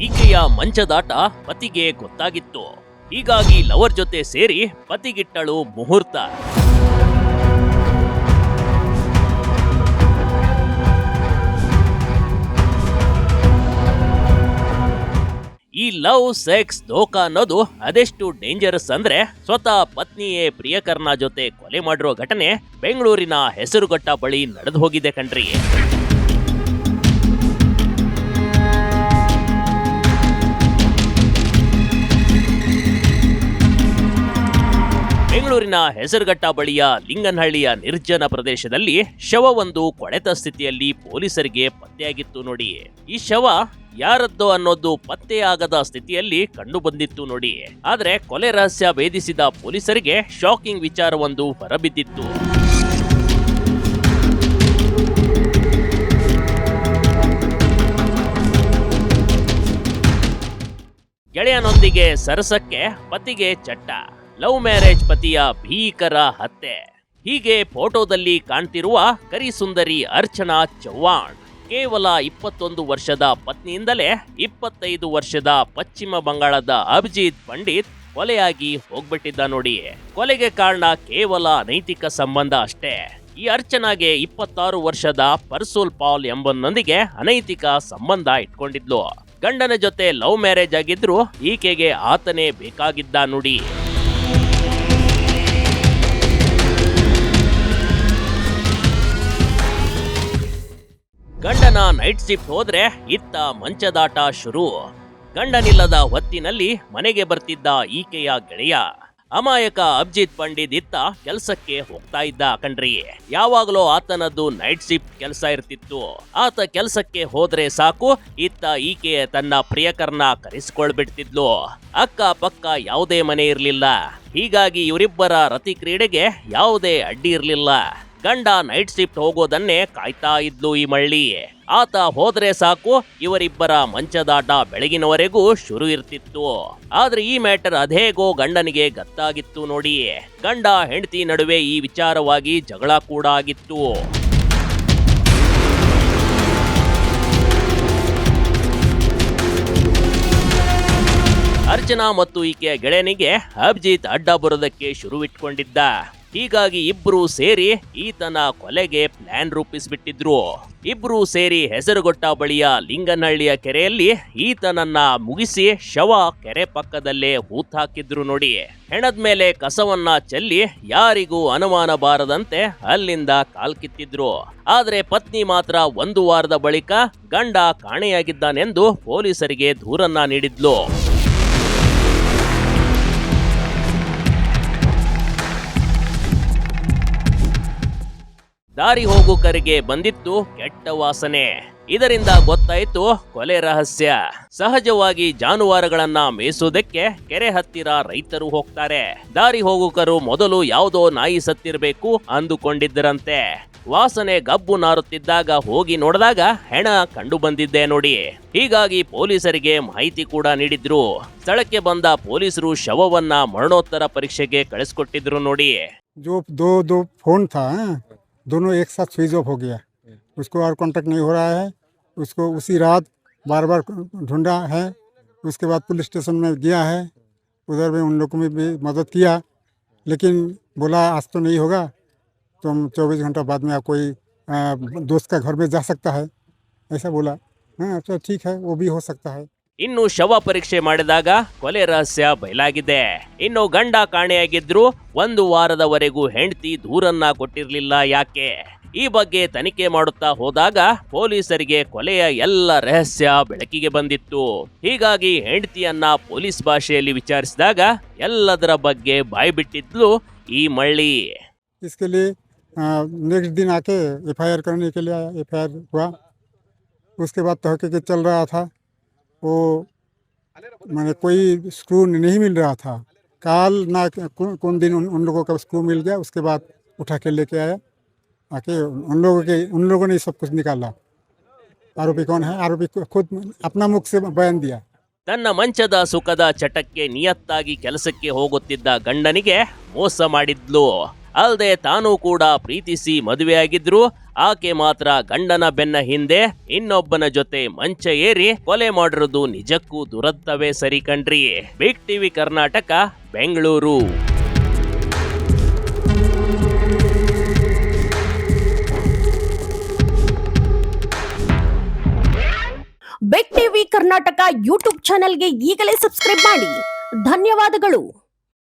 ಈಕೆಯ ಮಂಚದಾಟ ಪತಿಗೆ ಗೊತ್ತಾಗಿತ್ತು. ಹೀಗಾಗಿ ಲವರ್ ಜೊತೆ ಸೇರಿ ಪತಿಗಿಟ್ಟಳು ಮುಹೂರ್ತ. ಈ ಲವ್ ಸೆಕ್ಸ್ ಧೋಕಾ ಅನ್ನೋದು ಅದೆಷ್ಟು ಡೇಂಜರಸ್ ಅಂದ್ರೆ ಸ್ವತಃ ಪತ್ನಿಯೇ ಪ್ರಿಯಕರನ ಜೊತೆ ಕೊಲೆ ಮಾಡಿರೋ ಘಟನೆ ಬೆಂಗಳೂರಿನ ಹೆಸರುಘಟ್ಟ ಬಳಿ ನಡೆದು ಹೋಗಿದೆ ಕಣ್ರಿ. ಬೆಂಗಳೂರಿನ ಹೆಸರುಘಟ್ಟ ಬಳಿಯ ಲಿಂಗನಹಳ್ಳಿಯ ನಿರ್ಜನ ಪ್ರದೇಶದಲ್ಲಿ ಶವವೊಂದು ಕೊಳೆತ ಸ್ಥಿತಿಯಲ್ಲಿ ಪೊಲೀಸರಿಗೆ ಪತ್ತೆಯಾಗಿತ್ತು ನೋಡಿ. ಈ ಶವ ಯಾರದ್ದೋ ಅನ್ನೋದು ಪತ್ತೆಯಾಗದ ಸ್ಥಿತಿಯಲ್ಲಿ ಕಂಡು ಬಂದಿತ್ತು ನೋಡಿ. ಆದ್ರೆ ಕೊಲೆ ರಹಸ್ಯ ಭೇದಿಸಿದ ಪೊಲೀಸರಿಗೆ ಶಾಕಿಂಗ್ ವಿಚಾರವೊಂದು ಹೊರಬಿದ್ದಿತ್ತು. ಗೆಳೆಯನೊಂದಿಗೆ ಸರಸಕ್ಕೆ ಪತಿಗೆ ಚಟ್ಟ, ಲವ್ ಮ್ಯಾರೇಜ್ ಪತಿಯ ಭೀಕರ ಹತ್ಯೆ. ಹೀಗೆ ಫೋಟೋದಲ್ಲಿ ಕಾಣ್ತಿರುವ ಕರಿಸುಂದರಿ ಅರ್ಚನಾ ಚವ್ಹಾಣ್ ಕೇವಲ 21 ವರ್ಷದ ಪತ್ನಿಯಿಂದಲೇ 25 ವರ್ಷದ ಪಶ್ಚಿಮ ಬಂಗಾಳದ ಅಭಿಜಿತ್ ಪಂಡಿತ್ ಕೊಲೆಯಾಗಿ ಹೋಗ್ಬಿಟ್ಟಿದ್ದ ನೋಡಿ. ಕೊಲೆಗೆ ಕಾರಣ ಕೇವಲ ಅನೈತಿಕ ಸಂಬಂಧ ಅಷ್ಟೇ. ಈ ಅರ್ಚನಾಗೆ 26 ವರ್ಷದ ಪರ್ಸೂಲ್ ಪಾಲ್ ಎಂಬನೊಂದಿಗೆ ಅನೈತಿಕ ಸಂಬಂಧ ಇಟ್ಕೊಂಡಿದ್ಲು. ಗಂಡನ ಜೊತೆ ಲವ್ ಮ್ಯಾರೇಜ್ ಆಗಿದ್ರು ಈಕೆಗೆ ಆತನೇ ಬೇಕಾಗಿದ್ದ ನೋಡಿ. ಗಂಡನ ನೈಟ್ ಶಿಫ್ಟ್ ಹೋದ್ರೆ ಇತ್ತ ಮಂಚದಾಟ ಶುರು. ಗಂಡನಿಲ್ಲದ ಹೊತ್ತಿನಲ್ಲಿ ಮನೆಗೆ ಬರ್ತಿದ್ದ ಈಕೆಯ ಗೆಳೆಯ ಅಮಾಯಕ ಅಭಿಜಿತ್ ಪಂಡಿತ್ ಇತ್ತ ಕೆಲಸಕ್ಕೆ ಹೋಗ್ತಾ ಇದ್ದ ಕಣ್ರಿ. ಯಾವಾಗಲೂ ಆತನದ್ದು ನೈಟ್ ಶಿಫ್ಟ್ ಕೆಲಸ ಇರ್ತಿತ್ತು. ಆತ ಕೆಲಸಕ್ಕೆ ಹೋದ್ರೆ ಸಾಕು, ಇತ್ತ ಈಕೆ ತನ್ನ ಪ್ರಿಯಕರನ ಕರೆಸಿಕೊಳ್ಬಿಡ್ತಿದ್ಲು. ಅಕ್ಕ ಪಕ್ಕ ಯಾವುದೇ ಮನೆ ಇರ್ಲಿಲ್ಲ. ಹೀಗಾಗಿ ಇವರಿಬ್ಬರ ರತಿ ಕ್ರೀಡೆಗೆ ಯಾವುದೇ ಅಡ್ಡಿ ಇರ್ಲಿಲ್ಲ. ಗಂಡ ನೈಟ್ ಶಿಫ್ಟ್ ಹೋಗೋದನ್ನೇ ಕಾಯ್ತಾ ಇದ್ಲು ಈ ಮಳ್ಳಿ. ಆತ ಹೋದ್ರೆ ಸಾಕು, ಇವರಿಬ್ಬರ ಮಂಚದಾಟ ಬೆಳಗಿನವರೆಗೂ ಶುರು ಇರ್ತಿತ್ತು. ಆದ್ರೆ ಈ ಮ್ಯಾಟರ್ ಅದೇಗೋ ಗಂಡನಿಗೆ ಗೊತ್ತಾಗಿತ್ತು ನೋಡಿ. ಗಂಡ ಹೆಂಡತಿ ನಡುವೆ ಈ ವಿಚಾರವಾಗಿ ಜಗಳ ಕೂಡ ಆಗಿತ್ತು. ಅರ್ಚನಾ ಮತ್ತು ಈಕೆಯ ಗೆಳೆಯನಿಗೆ ಅಭಿಜಿತ್ ಅಡ್ಡ ಬರೋದಕ್ಕೆ ಶುರುವಿಟ್ಕೊಂಡಿದ್ದ. ಹೀಗಾಗಿ ಇಬ್ರು ಸೇರಿ ಈತನ ಕೊಲೆಗೆ ಪ್ಲಾನ್ ರೂಪಿಸ್ಬಿಟ್ಟಿದ್ರು. ಇಬ್ರು ಸೇರಿ ಹೆಸರುಘಟ್ಟ ಬಳಿಯ ಲಿಂಗನಹಳ್ಳಿಯ ಕೆರೆಯಲ್ಲಿ ಈತನನ್ನ ಮುಗಿಸಿ ಶವ ಕೆರೆ ಪಕ್ಕದಲ್ಲೇ ಹೂತಾಕಿದ್ರು ನೋಡಿ. ಹೆಣದ ಮೇಲೆ ಕಸವನ್ನ ಚೆಲ್ಲಿ ಯಾರಿಗೂ ಅನುಮಾನ ಬಾರದಂತೆ ಅಲ್ಲಿಂದ ಕಾಲ್ಕಿತ್ತಿದ್ರು. ಆದ್ರೆ ಪತ್ನಿ ಮಾತ್ರ 1 ವಾರದ ಬಳಿಕ ಗಂಡ ಕಾಣೆಯಾಗಿದ್ದಾನೆಂದು ಪೊಲೀಸರಿಗೆ ದೂರನ್ನ ನೀಡಿದ್ಲು. ದಾರಿ ಹೋಗುಕರಿಗೆ ಬಂದಿತ್ತು ಕೆಟ್ಟ ವಾಸನೆ. ಇದರಿಂದ ಗೊತ್ತಾಯ್ತು ಕೊಲೆ ರಹಸ್ಯ. ಸಹಜವಾಗಿ ಜಾನುವಾರುಗಳನ್ನ ಮೇಯಿಸೋದಕ್ಕೆ ಕೆರೆ ಹತ್ತಿರ ರೈತರು ಹೋಗ್ತಾರೆ. ದಾರಿ ಹೋಗುಕರು ಮೊದಲು ಯಾವುದೋ ನಾಯಿ ಸತ್ತಿರ್ಬೇಕು ಅಂದುಕೊಂಡಿದ್ದರಂತೆ. ವಾಸನೆ ಗಬ್ಬು ನಾರುತ್ತಿದ್ದಾಗ ಹೋಗಿ ನೋಡಿದಾಗ ಹೆಣ ಕಂಡು ಬಂದಿದ್ದೆ ನೋಡಿ. ಹೀಗಾಗಿ ಪೊಲೀಸರಿಗೆ ಮಾಹಿತಿ ಕೂಡ ನೀಡಿದ್ರು. ಸ್ಥಳಕ್ಕೆ ಬಂದ ಪೊಲೀಸರು ಶವವನ್ನ ಮರಣೋತ್ತರ ಪರೀಕ್ಷೆಗೆ ಕಳಿಸ್ಕೊಟ್ಟಿದ್ರು ನೋಡಿ. दो फोन था, दोनों एक साथ स्विच ऑफ हो गया. उसको और कांटेक्ट नहीं हो रहा है. उसको उसी रात बार बार ढूंढा है. उसके बाद पुलिस स्टेशन में गया है. उधर भी उन लोगों में भी मदद किया, लेकिन बोला आज तो नहीं होगा, तुम 24 घंटा बाद में कोई दोस्त का घर में जा सकता है, ऐसा बोला. हाँ तो ठीक है, वो भी हो सकता है. ಇನ್ನು ಶವ ಪರೀಕ್ಷೆ ಮಾಡಿದಾಗ ಕೊಲೆ ರಹಸ್ಯ ಬಯಲಾಗಿದೆ. ಇನ್ನು ಗಂಡ ಕಾಣೆಯಾಗಿದ್ರು 1 ವಾರದವರೆಗೂ ಹೆಂಡತಿ ದೂರನ್ನ ಕೊಟ್ಟಿರ್ಲಿಲ್ಲ. ಯಾಕೆ? ಈ ಬಗ್ಗೆ ತನಿಖೆ ಮಾಡುತ್ತಾ ಹೋದಾಗ ಪೊಲೀಸರಿಗೆ ಕೊಲೆಯ ಎಲ್ಲ ರಹಸ್ಯ ಬೆಳಕಿಗೆ ಬಂದಿತ್ತು. ಹೀಗಾಗಿ ಹೆಂಡತಿಯನ್ನ ಪೊಲೀಸ್ ಭಾಷೆಯಲ್ಲಿ ವಿಚಾರಿಸಿದಾಗ ಎಲ್ಲದರ ಬಗ್ಗೆ ಬಾಯ್ಬಿಟ್ಟಿದ್ಲು ಈ ಮಳ್ಳಿ. इसके लिए नेक्स्ट दिन आके FIR करने के लिए FIR हुआ. उसके बाद तहकीक चल रहा था. वो मैंने कोई स्क्रू नहीं मिल रहा था. काल ना कौन दिन उन लोगों का स्क्रू मिल गया. उसके बाद उठा के लेके आया. आके उन लोगों ने सब कुछ निकाला. आरोपी कौन है? आरोपी खुद अपना मुख से बयान दिया. ತನ್ನ ಮಂಚದ ಸುಖದ ಚಟಕ್ಕೆ ನಿಯತ್ತಾಗಿ ಕೆಲಸಕ್ಕೆ ಹೋಗುತ್ತಿದ್ದ ಗಂಡನಿಗೆ ಮೋಸ ಮಾಡಿದ್ಲು. ಅಲ್ಲದೆ ತಾನೂ ಕೂಡ ಪ್ರೀತಿಸಿ ಮದುವೆಯಾಗಿದ್ರು ಆಕೆ ಮಾತ್ರ ಗಂಡನ ಬೆನ್ನ ಹಿಂದೆ ಇನ್ನೊಬ್ಬನ ಜೊತೆ ಮಂಚ ಏರಿ ಕೊಲೆ ಮಾಡಿರೋದು ನಿಜಕ್ಕೂ ದುರಂತವೇ ಸರಿ ಕಣ್ರಿ. Big TV Karnataka, Bengaluru. Big TV Karnataka YouTube ಚಾನೆಲ್ಗೆ ಈಗಲೇ ಸಬ್ಸ್ಕ್ರೈಬ್ ಮಾಡಿ. ಧನ್ಯವಾದಗಳು.